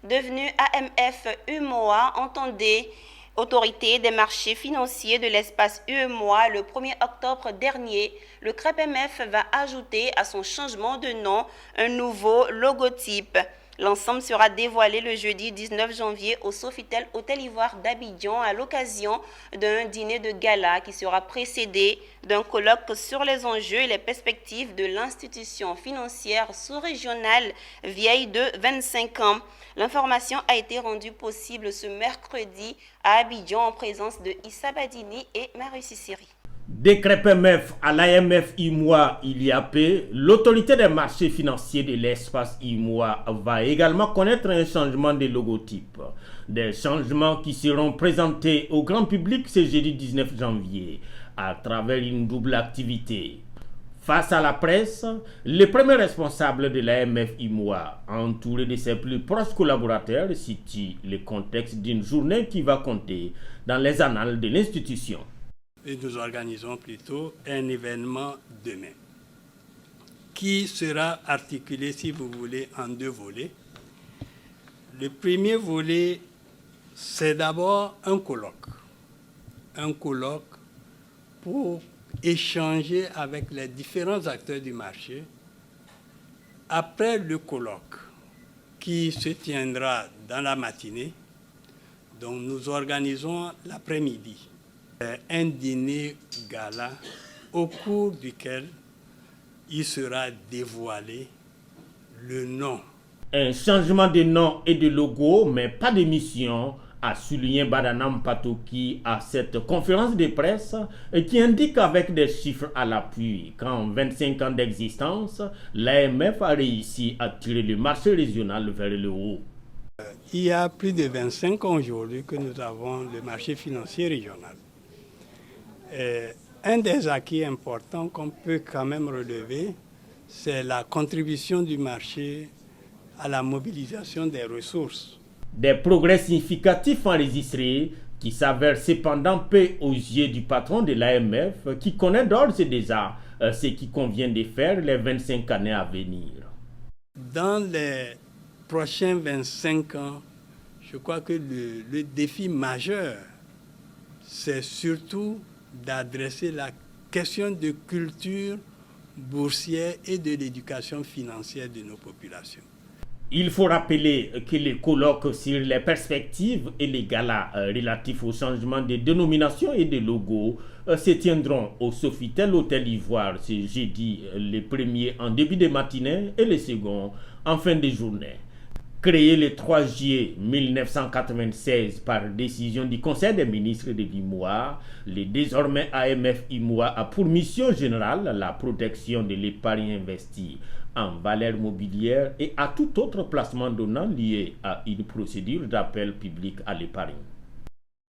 devenu AMF UEMOA, entendait Autorité des marchés financiers de l'espace UEMOA le 1er octobre dernier. Le CREPMF va ajouter à son changement de nom un nouveau logotype. L'ensemble sera dévoilé le jeudi 19 janvier au Sofitel Hôtel Ivoire d'Abidjan à l'occasion d'un dîner de gala qui sera précédé d'un colloque sur les enjeux et les perspectives de l'institution financière sous-régionale vieille de 25 ans. L'information a été rendue possible ce mercredi à Abidjan en présence de Issa Badini et Marie Sissiri. Des CREPMF à l'AMF UEMOA il y a peu, l'autorité des marchés financiers de l'espace UEMOA va également connaître un changement de logotype. Des changements qui seront présentés au grand public ce jeudi 19 janvier à travers une double activité. Face à la presse, le premier responsable de l'AMF UEMOA, entouré de ses plus proches collaborateurs, situe le contexte d'une journée qui va compter dans les annales de l'institution. Et nous organisons plutôt un événement demain qui sera articulé, si vous voulez, en deux volets. Le premier volet, c'est d'abord un colloque pour échanger avec les différents acteurs du marché. Après le colloque, qui se tiendra dans la matinée, donc nous organisons l'après-midi un dîner gala au cours duquel il sera dévoilé le nom. Un changement de nom et de logo, mais pas de mission, a souligné Badanam Patoki à cette conférence de presse qui indique avec des chiffres à l'appui qu'en 25 ans d'existence, l'AMF a réussi à tirer le marché régional vers le haut. Il y a plus de 25 ans aujourd'hui que nous avons le marché financier régional. Un des acquis importants qu'on peut quand même relever, c'est la contribution du marché à la mobilisation des ressources. Des progrès significatifs enregistrés qui s'avèrent cependant peu aux yeux du patron de l'AMF qui connaît d'ores et déjà ce qui convient de faire les 25 années à venir. Dans les prochains 25 ans, je crois que le défi majeur, c'est surtout d'adresser la question de culture boursière et de l'éducation financière de nos populations. Il faut rappeler que les colloques sur les perspectives et les galas relatifs au changement de dénomination et de logo se tiendront au Sofitel Hôtel Ivoire ce jeudi, le premier en début de matinée et le second en fin de journée. Créé le 3 juillet 1996 par décision du Conseil des ministres de l'UEMOA, le désormais AMF UEMOA a pour mission générale la protection de l'épargne investie en valeurs mobilières et à tout autre placement donnant lié à une procédure d'appel public à l'épargne.